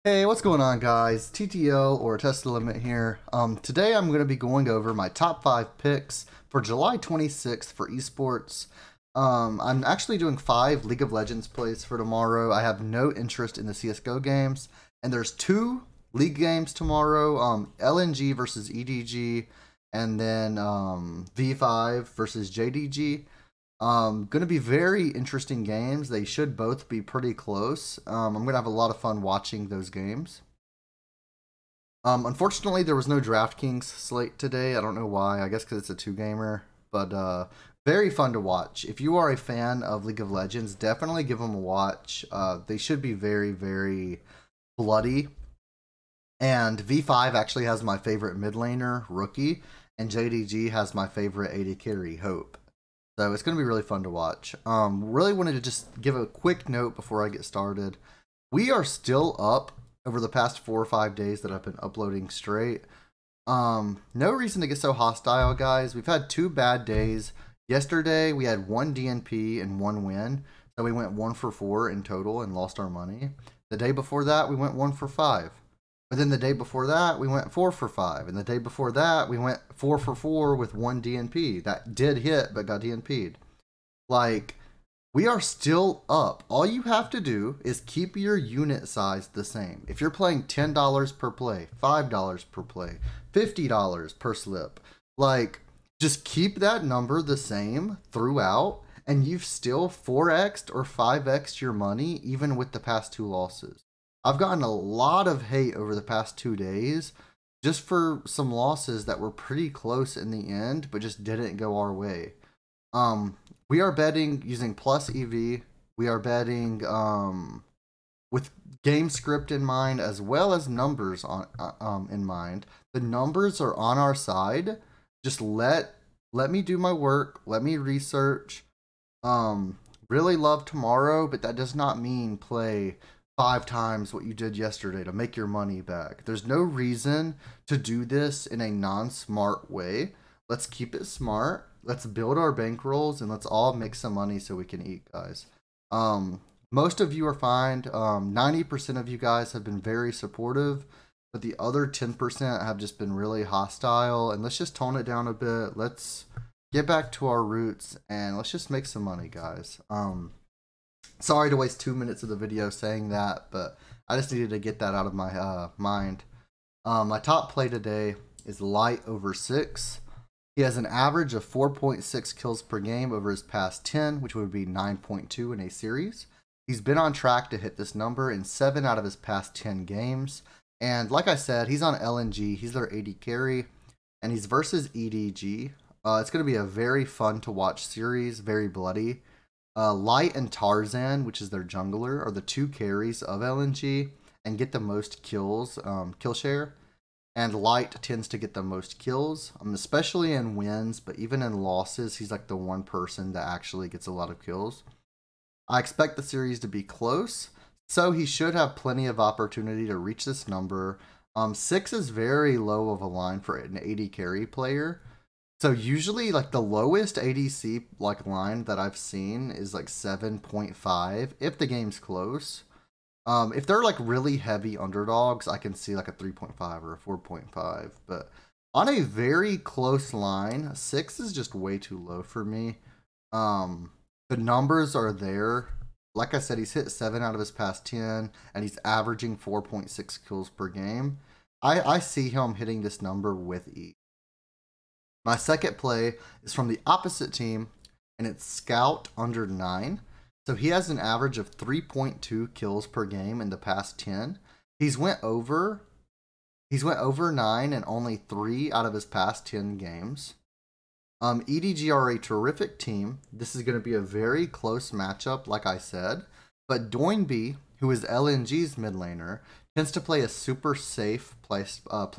Hey, what's going on, guys? TTO or Test the Limit here. Today I'm going to be going over my top 5 picks for July 26th for esports. I'm actually doing 5 League of Legends plays for tomorrow. I have no interest in the CSGO games, and there's 2 League games tomorrow, LNG versus EDG, and then V5 versus JDG. Going to be very interesting games. They should both be pretty close. I'm going to have a lot of fun watching those games. Unfortunately, there was no DraftKings slate today. I don't know why. I guess because it's a 2-gamer. But very fun to watch. If you are a fan of League of Legends, definitely give them a watch. They should be very, very bloody. And V5 actually has my favorite mid laner, Rookie. And JDG has my favorite AD carry, Hope. So it's going to be really fun to watch. Really wanted to just give a quick note before I get started. We are still up over the past 4 or 5 days that I've been uploading straight. No reason to get so hostile, guys. We've had 2 bad days. Yesterday, we had 1 DNP and 1 win. So we went 1 for 4 in total and lost our money. The day before that, we went 1 for 5. But then the day before that, we went 4 for 5. And the day before that, we went 4 for 4 with 1 DNP. That did hit, but got DNP'd. Like, we are still up. All you have to do is keep your unit size the same. If you're playing $10 per play, $5 per play, $50 per slip, like, just keep that number the same throughout, and you've still 4x'd or 5x'd your money, even with the past 2 losses. I've gotten a lot of hate over the past 2 days just for some losses that were pretty close in the end, but just didn't go our way. We are betting using plus EV. We are betting with game script in mind as well as numbers on in mind. The numbers are on our side. Just let me do my work. Let me research. Really love tomorrow, but that does not mean play 5 times what you did yesterday to make your money back. There's no reason to do this in a non-smart way. Let's keep it smart. Let's build our bankrolls and let's all make some money so we can eat, guys. Most of you are fine. 90% of you guys have been very supportive, but the other 10% have just been really hostile. And let's just tone it down a bit. Let's get back to our roots and let's just make some money, guys. Sorry to waste 2 minutes of the video saying that, but I just needed to get that out of my mind. My top play today is Light over 6. He has an average of 4.6 kills per game over his past 10, which would be 9.2 in a series. He's been on track to hit this number in 7 out of his past 10 games. And like I said, he's on LNG. He's their AD carry, and he's versus EDG. It's going to be a very fun to watch series, very bloody. Light and Tarzan, which is their jungler, are the 2 carries of LNG and get the most kills, kill share. And Light tends to get the most kills, especially in wins, but even in losses, he's like the one person that actually gets a lot of kills. I expect the series to be close, so he should have plenty of opportunity to reach this number. 6 is very low of a line for an AD carry player. So usually, like, the lowest ADC like line that I've seen is like 7.5 if the game's close. If they're like really heavy underdogs, I can see like a 3.5 or a 4.5. But on a very close line, 6 is just way too low for me. The numbers are there. Like I said, he's hit 7 out of his past 10, and he's averaging 4.6 kills per game. I see him hitting this number with ease. My second play is from the opposite team, and it's Scout under 9. So he has an average of 3.2 kills per game in the past 10. He's went over 9 in only 3 out of his past 10 games. EDG are a terrific team. This is going to be a very close matchup, like I said. But Doinby, who is LNG's mid laner, tends to play a super safe play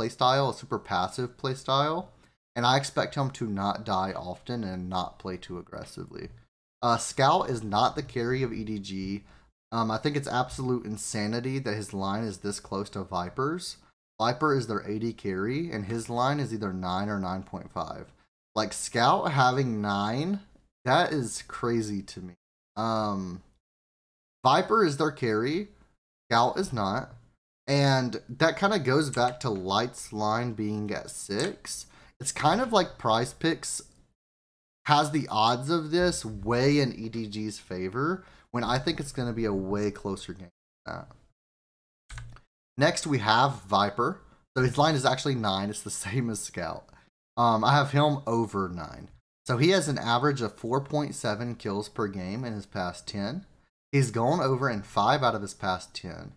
style, a super passive play style. And I expect him to not die often and not play too aggressively. Scout is not the carry of EDG. I think it's absolute insanity that his line is this close to Viper's. Viper is their AD carry, and his line is either 9 or 9.5. Like, Scout having 9, that is crazy to me. Viper is their carry. Scout is not. And that kind of goes back to Light's line being at 6. It's kind of like Prizepicks has the odds of this way in EDG's favor, when I think it's going to be a way closer game than that. Next, we have Viper. So his line is actually 9. It's the same as Scout. I have him over 9. So he has an average of 4.7 kills per game in his past 10. He's gone over in 5 out of his past 10.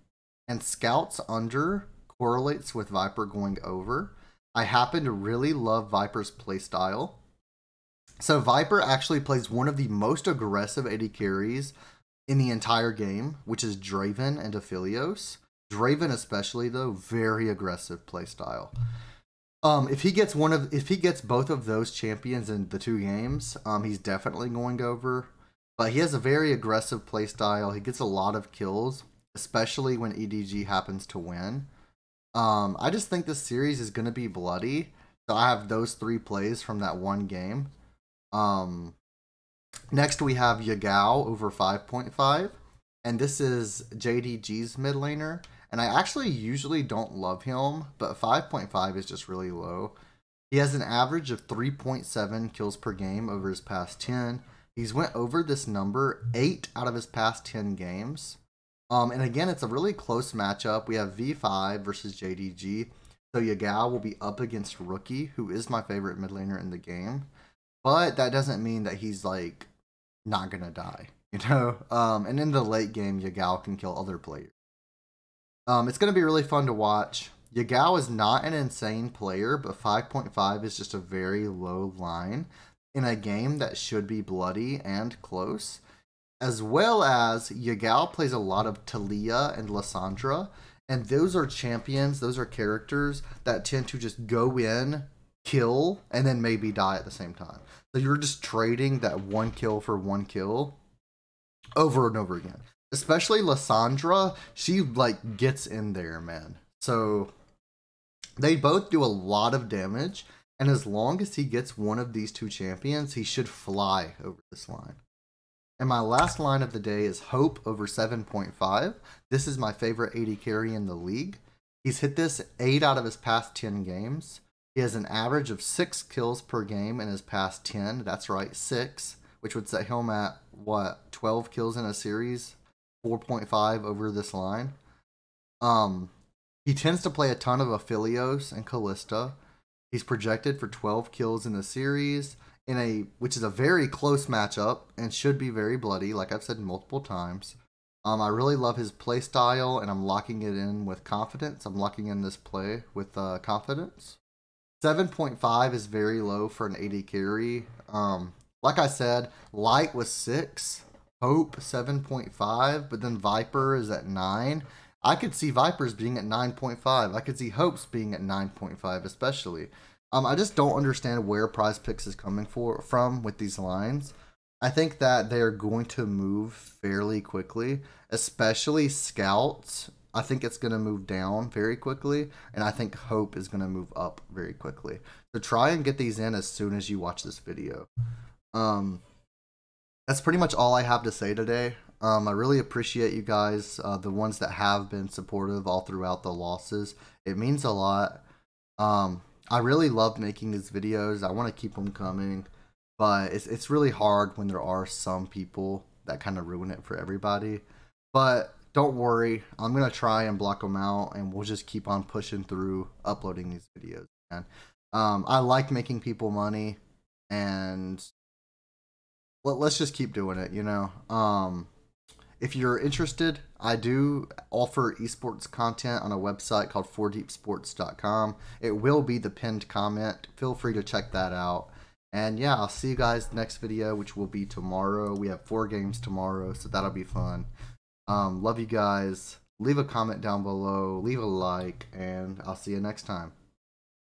And Scout's under correlates with Viper going over. I happen to really love Viper's playstyle. So Viper actually plays one of the most aggressive AD carries in the entire game, which is Draven and Aphelios. Draven especially, though, very aggressive playstyle. If he gets both of those champions in the 2 games, he's definitely going over. But he has a very aggressive playstyle. He gets a lot of kills, especially when EDG happens to win. I just think this series is going to be bloody. So I have those 3 plays from that one game. Next we have Yagao over 5.5. And this is JDG's mid laner. And I actually usually don't love him, but 5.5 is just really low. He has an average of 3.7 kills per game over his past 10. He's went over this number 8 out of his past 10 games. And again, it's a really close matchup. We have V5 versus JDG. So Yagao will be up against Rookie, who is my favorite mid laner in the game. But that doesn't mean that he's like not gonna die, you know? And in the late game, Yagao can kill other players. It's going to be really fun to watch. Yagao is not an insane player, but 5.5 is just a very low line in a game that should be bloody and close. As well as Yagao plays a lot of Talia and Lissandra, and those are champions, those are characters that tend to just go in, kill, and then maybe die at the same time. So you're just trading that 1 kill for 1 kill over and over again. Especially Lissandra, she like gets in there, man. So they both do a lot of damage, and as long as he gets one of these 2 champions, he should fly over this line. And my last line of the day is Hope over 7.5. This is my favorite AD carry in the league. He's hit this 8 out of his past 10 games. He has an average of 6 kills per game in his past 10. That's right, 6, which would set him at, what, 12 kills in a series? 4.5 over this line. He tends to play a ton of Aphelios and Callista. He's projected for 12 kills in the series, which is a very close matchup and should be very bloody, like I've said multiple times. I really love his play style, and I'm locking it in with confidence. I'm locking in this play with confidence. 7.5 is very low for an AD carry. Like I said, Light was 6. Hope 7.5, but then Viper is at 9. I could see Vipers being at 9.5. I could see Hopes being at 9.5 especially. I just don't understand where Prizepicks is coming from with these lines. I think that they are going to move fairly quickly, especially Scouts. I think it's going to move down very quickly, and I think Hope is going to move up very quickly. So try and get these in as soon as you watch this video. That's pretty much all I have to say today. I really appreciate you guys, the ones that have been supportive all throughout the losses. It means a lot. I really love making these videos. I want to keep them coming, but it's really hard when there are some people that kind of ruin it for everybody. But don't worry, I'm going to try and block them out, and we'll just keep on pushing through uploading these videos. And I like making people money, and let's just keep doing it, you know. If you're interested, I do offer esports content on a website called 4deepsports.com. It will be the pinned comment. Feel free to check that out. And yeah, I'll see you guys next video, which will be tomorrow. We have 4 games tomorrow, so that'll be fun. Love you guys. Leave a comment down below, leave a like, and I'll see you next time.